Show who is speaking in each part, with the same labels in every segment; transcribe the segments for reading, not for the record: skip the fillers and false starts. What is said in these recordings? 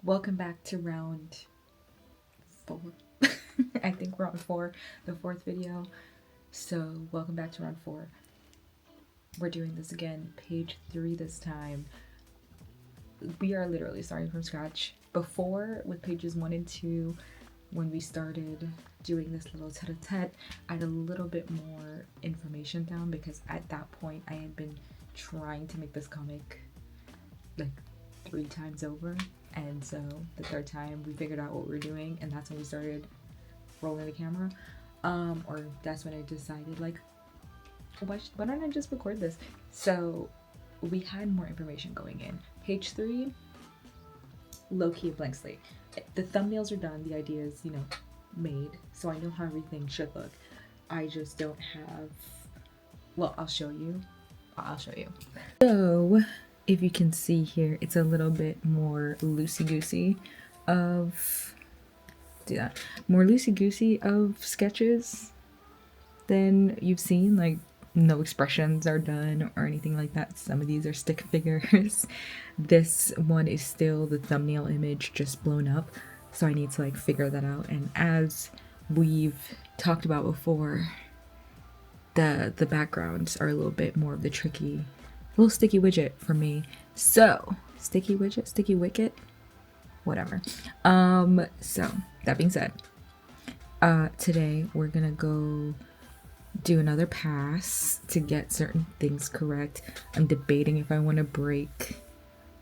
Speaker 1: Welcome back to round 4. I think we're on 4, the 4th video. So welcome back to round 4. We're doing this again, page 3 this time. We are literally starting from scratch. Before, with pages 1 and 2, when we started doing this little tete-a-tete, I had a little bit more information down because at that point I had been trying to make this comic like 3 times over, and so the 3rd time we figured out what we were doing, and that's when we started rolling the camera, or that's when I decided, like, why don't I just record this? So we had more information going in. Page 3, low-key blank slate. The thumbnails are done, the idea is, you know, made, so I know how everything should look. I just don't have, well, I'll show you. So if you can see here, it's a little bit more loosey-goosey of, more loosey-goosey of sketches than you've seen. Like, no expressions are done or anything like that. Some of these are stick figures. This one is still the thumbnail image just blown up, so I need to like figure that out. And as we've talked about before, the backgrounds are a little bit more of the tricky little sticky widget for me. So sticky widget, sticky wicket, whatever. So that being said, today we're gonna go do another pass to get certain things correct. I'm debating if I want to break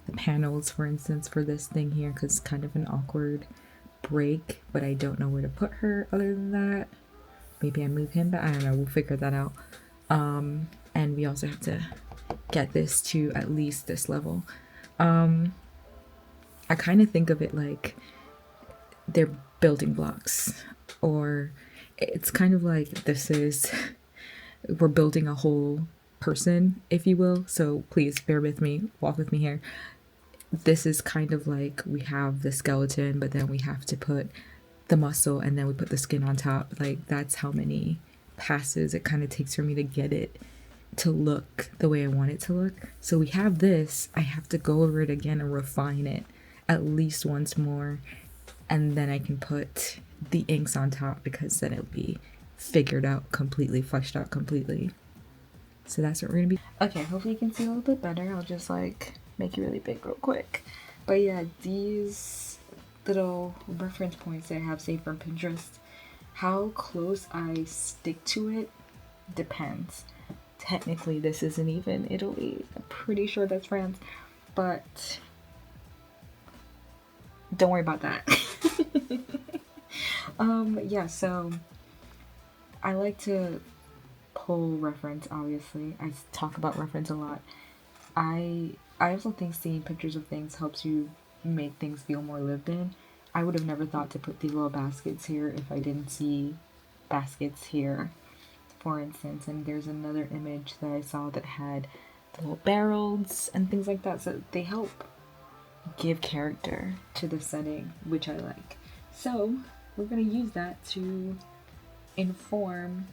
Speaker 1: the panels, for instance, for this thing here, because it's kind of an awkward break, but I don't know where to put her other than that. Maybe I move him, but I don't know, we'll figure that out. And we also have to get this to at least this level. I kind of think of it like they're building blocks, or it's kind of like we're building a whole person, if you will. So please bear with me, walk with me here. This is kind of like we have the skeleton, but then we have to put the muscle, and then we put the skin on top. Like, that's how many passes it kind of takes for me to get it to look the way I want it to look. So we have this, I have to go over it again and refine it at least once more, and then I can put the inks on top, because then it'll be figured out completely, fleshed out completely. So that's what we're gonna be. Okay, hopefully you can see a little bit better. I'll just like make it really big real quick. But yeah, these little reference points that I have saved from Pinterest, how close I stick to it depends. Technically this isn't even Italy, I'm pretty sure that's France, but don't worry about that. Yeah, so I like to pull reference, obviously. I talk about reference a lot. I also think seeing pictures of things helps you make things feel more lived in. I would have never thought to put these little baskets here if I didn't see baskets here, for instance. And there's another image that I saw that had the little barrels and things like that, so they help give character to the setting, which I like. So we're gonna use that to inform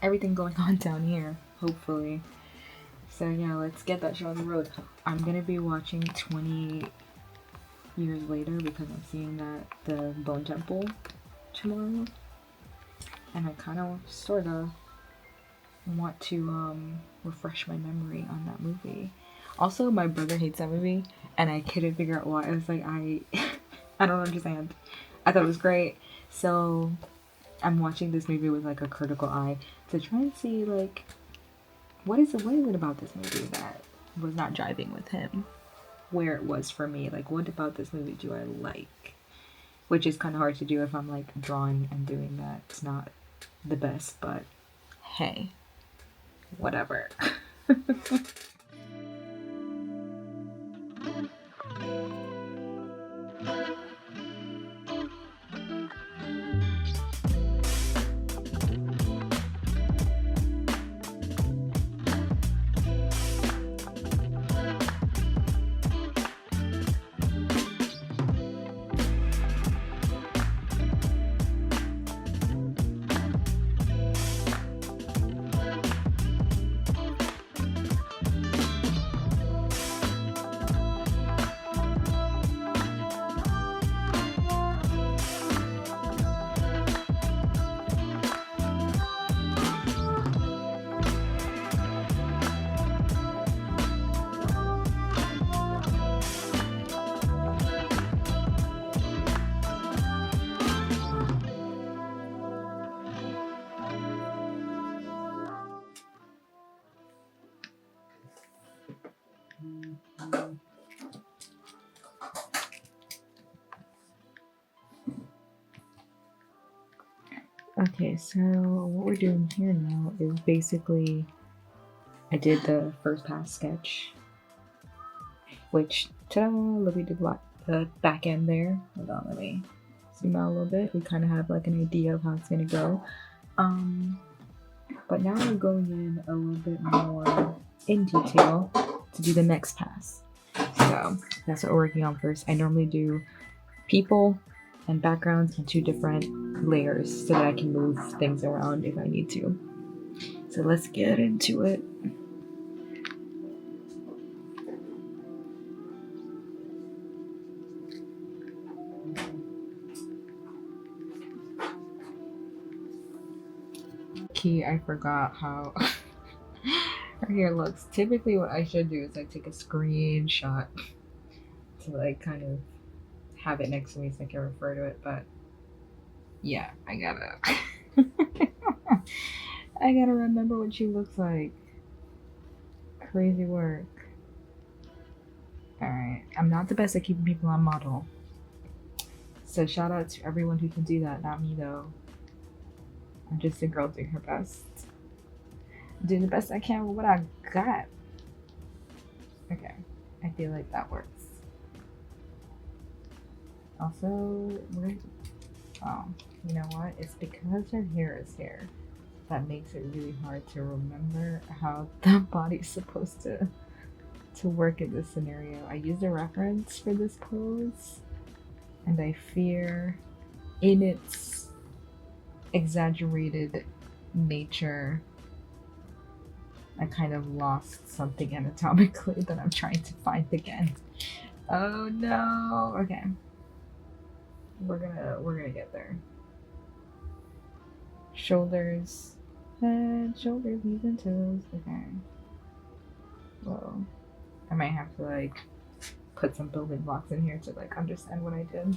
Speaker 1: everything going on down here, hopefully. So yeah, let's get that show on the road. I'm gonna be watching 20 Years Later because I'm seeing that the Bone Temple tomorrow, and I kind of sort of want to refresh my memory on that movie. Also, my brother hates that movie, and I couldn't figure out why. I was like, I don't understand. I thought it was great, so I'm watching this movie with like a critical eye to try and see like what is it about this movie that was not jiving with him, where it was for me. Like, what about this movie do I like? Which is kind of hard to do if I'm like drawing and doing that. It's not the best, but hey, whatever. Okay, so what we're doing here now is basically I did the first pass sketch, which ta-da, let me do the back end there. Hold on, let me zoom out a little bit. We kind of have like an idea of how it's gonna go. But now we're going in a little bit more in detail to do the next pass. So that's what we're working on first. I normally do people and backgrounds in 2 different layers so that I can move things around if I need to. So let's get into it. I forgot how her hair looks. Typically what I should do is I take a screenshot to like kind of have it next to me so I can refer to it, but yeah, I gotta I gotta remember what she looks like. Crazy work. Alright, I'm not the best at keeping people on model, so shout out to everyone who can do that, not me though. I'm just a girl doing her best. Doing the best I can with what I got. Okay, I feel like that works. Also, you know what? It's because her hair is here that makes it really hard to remember how the body's supposed to work in this scenario. I used a reference for this pose, and I fear in its exaggerated nature I kind of lost something anatomically that I'm trying to find again. Oh no. Okay. We're gonna get there. Shoulders, head, shoulders, knees and toes. Okay. Whoa. I might have to like put some building blocks in here to like understand what I did.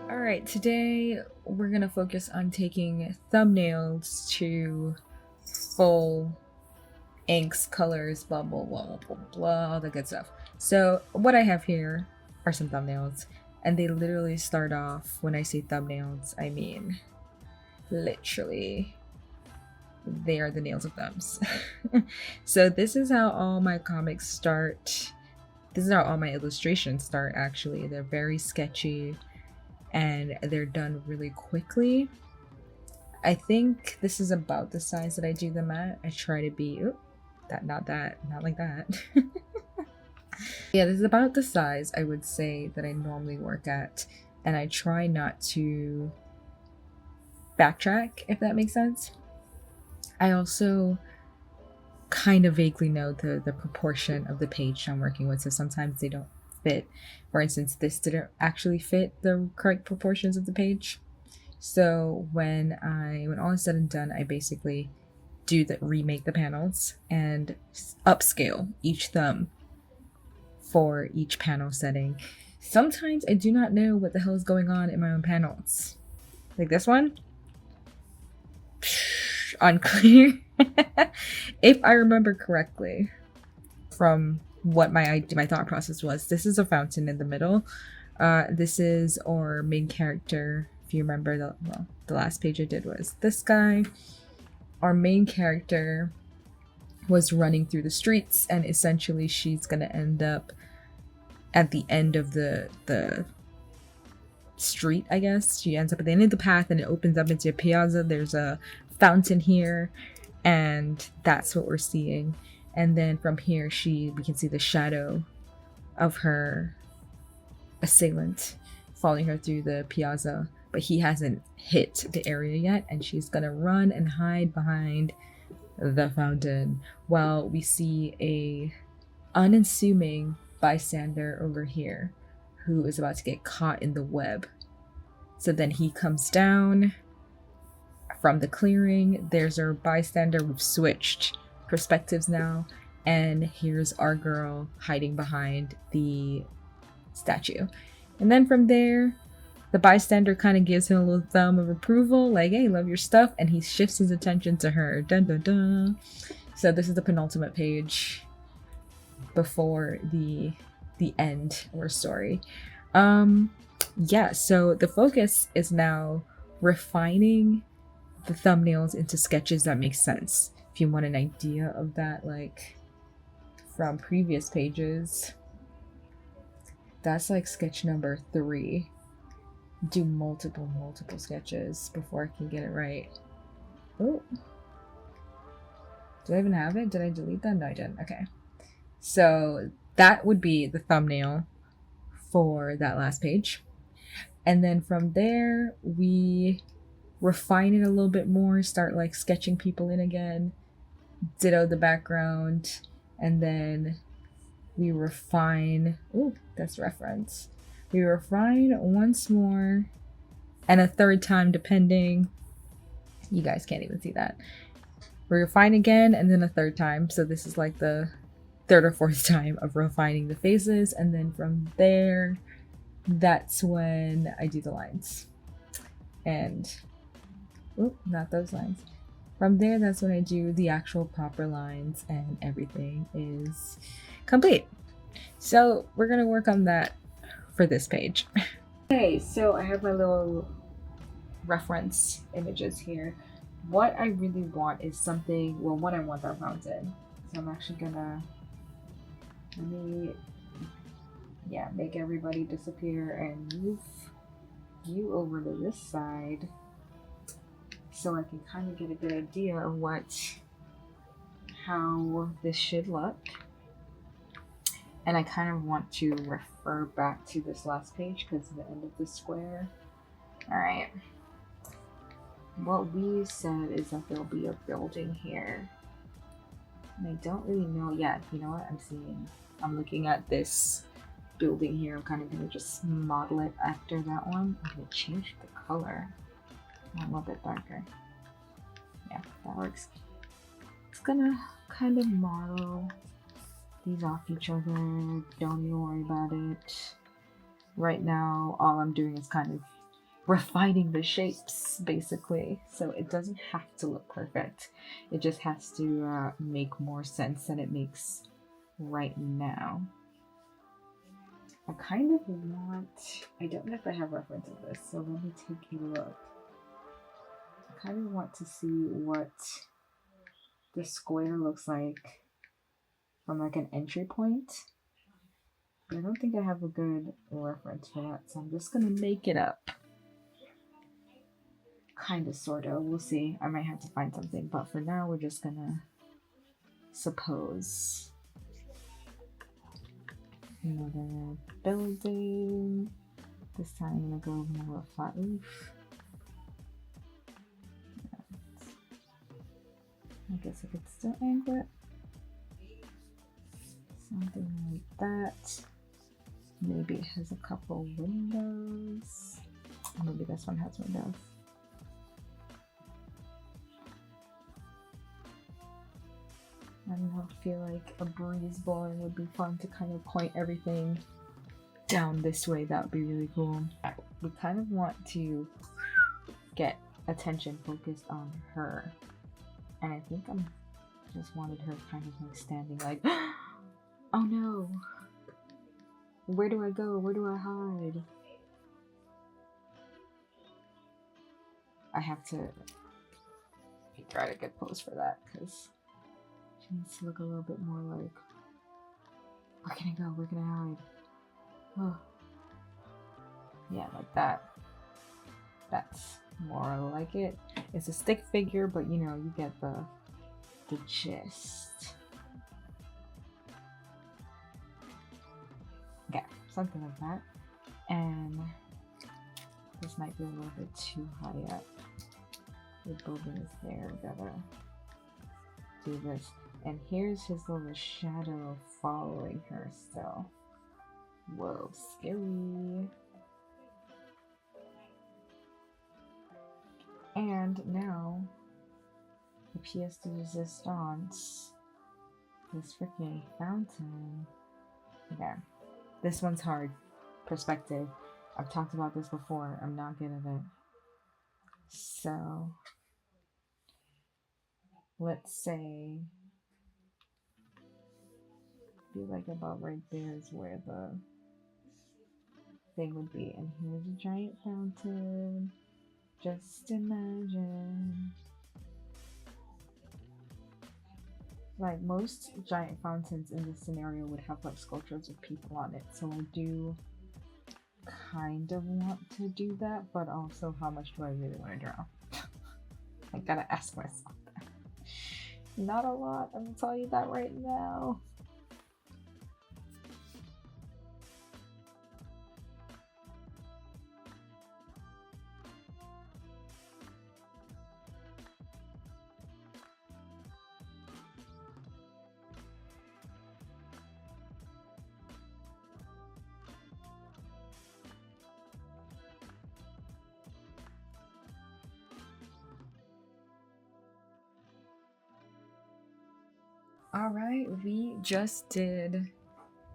Speaker 1: Alright, today we're gonna focus on taking thumbnails to full inks, colors, blah blah blah blah blah, all the good stuff. So what I have here are some thumbnails, and they literally start off, when I say thumbnails, I mean literally they are the nails of thumbs. So this is how all my comics start. This is how all my illustrations start, actually. They're very sketchy and they're done really quickly. I think this is about the size that I do them at. I try to be, not like that. Yeah, this is about the size I would say that I normally work at, and I try not to backtrack, if that makes sense. I also kind of vaguely know the proportion of the page I'm working with, so sometimes they don't fit. For instance, this didn't actually fit the correct proportions of the page. So when all is said and done, I basically remake the panels and upscale each thumb for each panel setting. Sometimes I do not know what the hell is going on in my own panels. Like this one, unclear. If I remember correctly from what my thought process was, this is a fountain in the middle. This is our main character. If you remember, the last page I did was this guy. Our main character was running through the streets, and essentially she's gonna end up at the end of the street, I guess. She ends up at the end of the path, and it opens up into a piazza. There's a fountain here, and that's what we're seeing. And then from here, we can see the shadow of her assailant following her through the piazza, but he hasn't hit the area yet, and she's gonna run and hide behind the fountain while we see a unassuming bystander over here who is about to get caught in the web. So then he comes down from the clearing. There's our bystander. We've switched perspectives now, and here's our girl hiding behind the statue. And then from there, the bystander kind of gives him a little thumb of approval, like, hey, love your stuff, and he shifts his attention to her. Dun dun dun. So this is the penultimate page before the end of our story. Yeah, so the focus is now refining the thumbnails into sketches that make sense. If you want an idea of that, like from previous pages, that's like sketch number 3. Do multiple sketches before I can get it right. Oh, do I even have it? Did I delete that? No, I didn't. Okay, so that would be the thumbnail for that last page, and then from there we refine it a little bit more, start like sketching people in again, ditto the background, and then we refine. Oh, that's reference. We refine once more and a third time, depending. You guys can't even see that. We refine again and then a third time. So this is like the third or fourth time of refining the faces. And then from there, that's when I do the lines. And, oh, not those lines. From there, that's when I do the actual proper lines and everything is complete. So we're going to work on that for this page. Okay, so I have my little reference images here. What I really want is something, well, what I want that fountain. So I'm actually gonna, make everybody disappear and move you over to this side so I can kind of get a good idea of how this should look. And I kind of want to refer back to this last page because of the end of the square. All right. What we said is that there'll be a building here. And I don't really know yet. You know what? I'm looking at this building here. I'm kind of going to just model it after that one. I'm going to change the color a little bit darker. Yeah, that works. It's going to kind of model these off each other. Don't even worry about it. Right now, all I'm doing is kind of refining the shapes, basically. So it doesn't have to look perfect. It just has to make more sense than it makes right now. I kind of want... I don't know if I have reference of this, so let me take a look. I kind of want to see what the square looks like from like an entry point. I don't think I have a good reference for that, so I'm just gonna make it up. Kind of, sort of. We'll see. I might have to find something, but for now, we're just gonna suppose. Another building. This time I'm gonna go over more flat roof. I guess I could still angle it. Something like that. Maybe it has a couple windows. Maybe this one has windows. I don't know, I feel like a breeze blowing would be fun to kind of point everything down this way. That would be really cool. We kind of want to get attention focused on her. And I think I'm just wanted her kind of like standing like, oh no, where do I go? Where do I hide? I have to figure out a good pose for that because she needs to look a little bit more like, where can I go? Where can I hide? Oh. Yeah, like that. That's more like it. It's a stick figure, but you know, you get the gist. Yeah, something like that. And this might be a little bit too high up. The building is there, gotta do this. And here's his little shadow following her still. Whoa, scary. And now, the pièce de resistance, this freaking fountain. Yeah, this one's hard. Perspective. I've talked about this before. I'm not good at it. So, let's say, be like about right there is where the thing would be. And here's a giant fountain. Just imagine. Like most giant fountains in this scenario would have like sculptures of people on it. So I do kind of want to do that, but also how much do I really want to draw? I gotta ask myself that. Not a lot, I'm gonna tell you that right now. Alright, we just did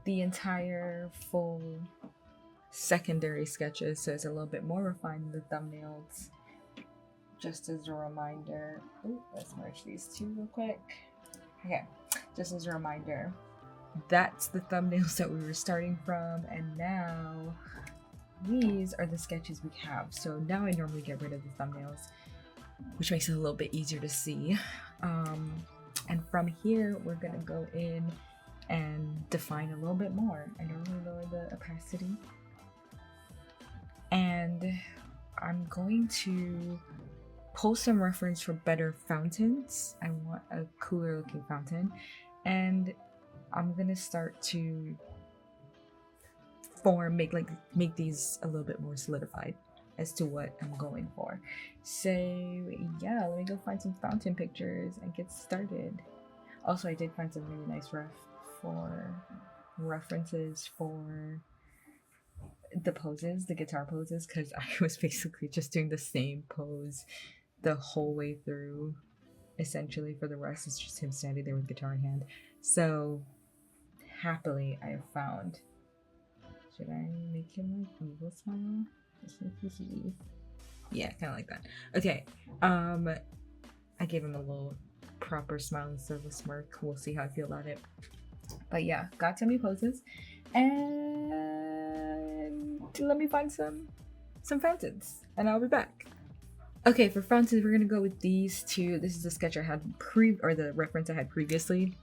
Speaker 1: the entire full secondary sketches, so it's a little bit more refined than the thumbnails. Just as a reminder, ooh, let's merge these two real quick. Okay, just as a reminder, that's the thumbnails that we were starting from, and now these are the sketches we have. So now I normally get rid of the thumbnails, which makes it a little bit easier to see. And from here, we're gonna go in and define a little bit more. I normally lower the opacity. And I'm going to pull some reference for better fountains. I want a cooler looking fountain. And I'm gonna start to make these a little bit more solidified as to what I'm going for. So yeah, let me go find some fountain pictures and get started. Also, I did find some really nice references for the poses, the guitar poses, because I was basically just doing the same pose the whole way through. Essentially, for the rest, it's just him standing there with guitar in hand. So happily, I have found. Should I make him like evil smile? Yeah, kind of like that. Okay, I gave him a little proper smile instead of a smirk. We'll see how I feel about it. But yeah, got some new poses, and let me find some fountains, and I'll be back. Okay, for fountains, we're gonna go with these two. This is the sketch I had or the reference I had previously.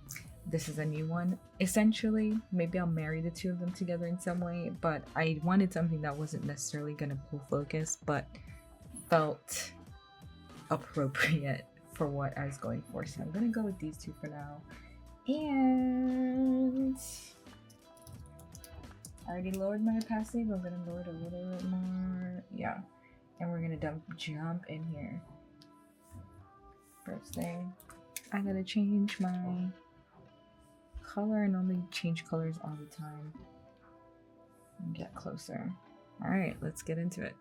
Speaker 1: This is a new one. Essentially, maybe I'll marry the two of them together in some way, but I wanted something that wasn't necessarily gonna pull focus, but felt appropriate for what I was going for. So I'm gonna go with these two for now. And I already lowered my opacity, but I'm gonna lower it a little bit more. Yeah. And we're gonna jump in here. First thing, I gotta change my color. I normally change colors all the time. And get closer. All right, let's get into it.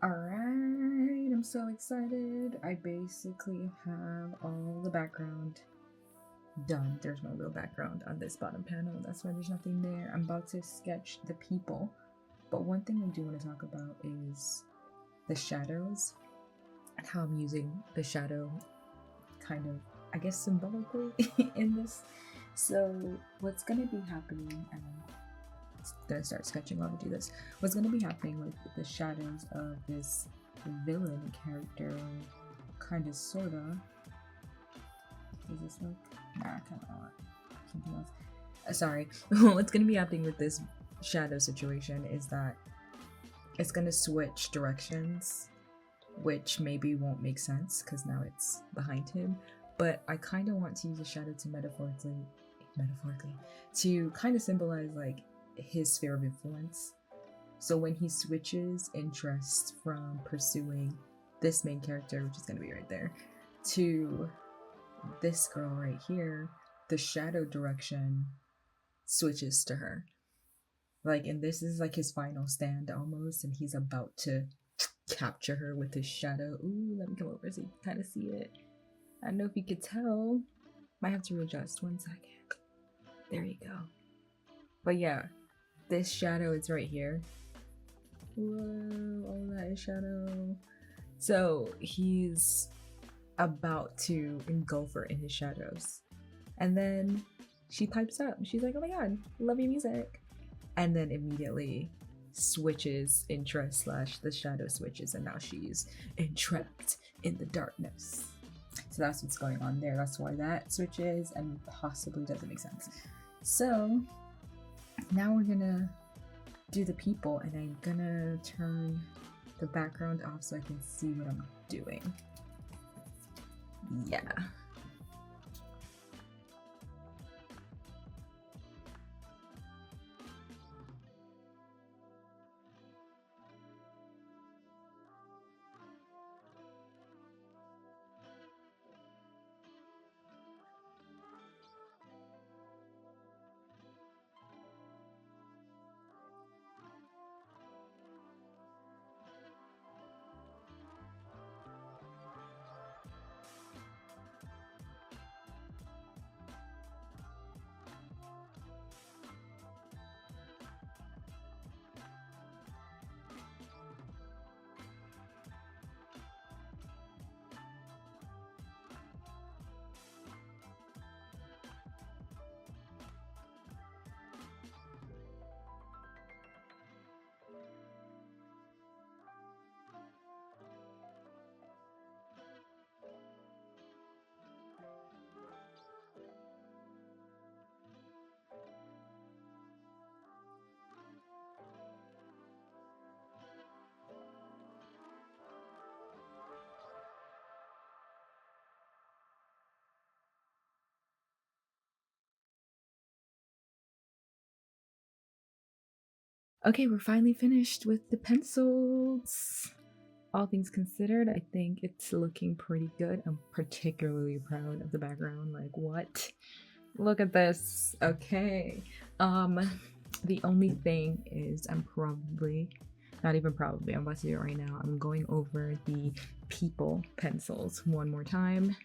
Speaker 1: Alright, I'm so excited. I basically have all the background done. There's no real background on this bottom panel. That's why there's nothing there. I'm about to sketch the people. But one thing I do want to talk about is the shadows and how I'm using the shadow kind of, I guess, symbolically in this. So what's going to be happening, and I'm gonna start sketching while I do this. What's gonna be happening with the shadows of this villain character, kind of, sorta. Does this look? Nah, kind of not. Something else. Sorry. What's gonna be happening with this shadow situation is that it's gonna switch directions, which maybe won't make sense because now it's behind him. But I kind of want to use a shadow to metaphorically, to kind of symbolize like his sphere of influence. So when he switches interest from pursuing this main character, which is going to be right there, to this girl right here, the shadow direction switches to her. Like, and this is like his final stand almost, and he's about to capture her with his shadow. Ooh, let me come over so you can kind of see it. I don't know if you could tell. Might have to readjust 1 second. There you go. But yeah, this shadow is right here. Whoa, all that is shadow. So he's about to engulf her in his shadows. And then she pipes up. She's like, oh my god, love your music. And then immediately switches interest / the shadow switches, and now she's entrapped in the darkness. So that's what's going on there. That's why that switches and possibly doesn't make sense. So now we're gonna do the people, and I'm gonna turn the background off so I can see what I'm doing. Yeah. Okay, we're finally finished with the pencils. All things considered, I think it's looking pretty good. I'm particularly proud of the background. Like, what? Look at this. Okay. The only thing is I'm probably, not even probably, I'm about to do it right now. I'm going over the people pencils one more time.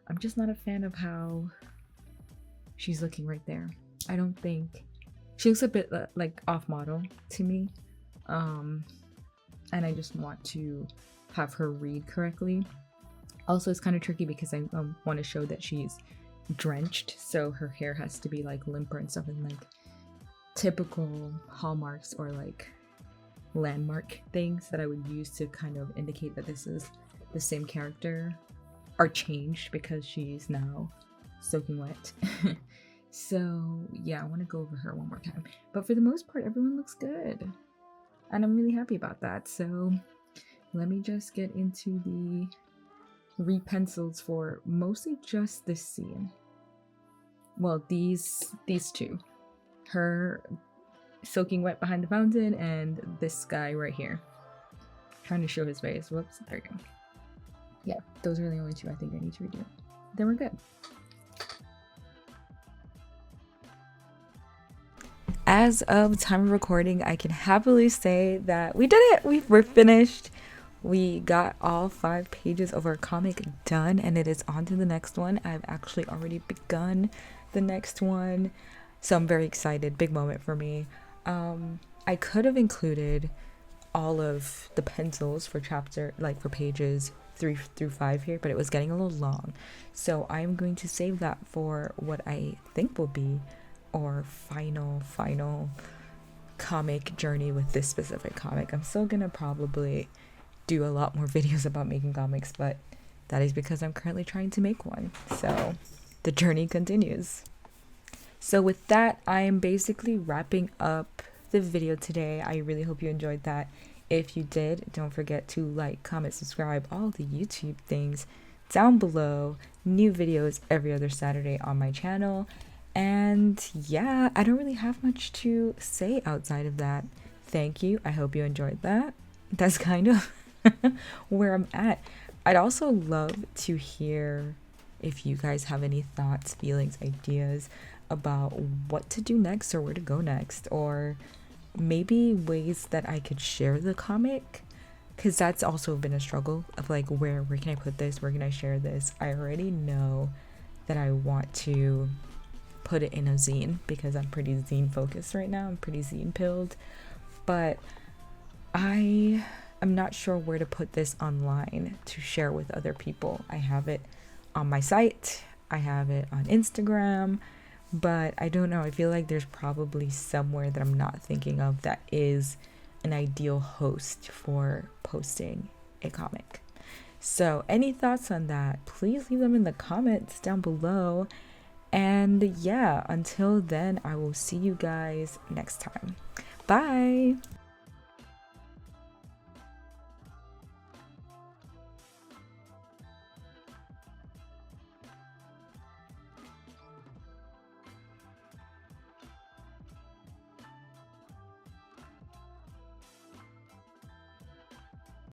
Speaker 1: I'm just not a fan of how she's looking right there. I don't think she looks a bit like off model to me. And I just want to have her read correctly. Also, it's kind of tricky because I want to show that she's drenched, so her hair has to be like limper and stuff, and like typical hallmarks or like landmark things that I would use to kind of indicate that this is the same character are changed because she's now soaking wet. So yeah, I want to go over her one more time, but for the most part everyone looks good and I'm really happy about that. So let me just get into the repencils for mostly just this scene. Well, these two, her soaking wet behind the fountain and this guy right here. Trying to show his face. Whoops, there you go. Yeah, those are the only two I think I need to redo. Then we're good. As of time of recording, I can happily say that we did it. We're finished. We got all 5 pages of our comic done and it is on to the next one. I've actually already begun the next one, so I'm very excited. Big moment for me. I could have included all of the pencils for chapter, like for pages 3 through 5 here, but it was getting a little long, so I'm going to save that for what I think will be our final comic journey with this specific comic. I'm still gonna probably do a lot more videos about making comics, but that is because I'm currently trying to make one, so the journey continues. So with that, I am basically wrapping up the video today. I really hope you enjoyed that. If you did, don't forget to like, comment, subscribe, all the YouTube things down below. New videos every other Saturday on my channel. And yeah, I don't really have much to say outside of that. Thank you. I hope you enjoyed that. That's kind of where I'm at. I'd also love to hear if you guys have any thoughts, feelings, ideas about what to do next or where to go next, or maybe ways that I could share the comic, because that's also been a struggle of like where can I put this, where can I share this. I already know that I want to put it in a zine because I'm pretty zine focused right now. I'm pretty zine pilled, but I am not sure where to put this online to share with other people. I have it on my site, I have it on Instagram, but I don't know. I feel like there's probably somewhere that I'm not thinking of that is an ideal host for posting a comic. So any thoughts on that, please leave them in the comments down below. And yeah, until then, I will see you guys next time. Bye!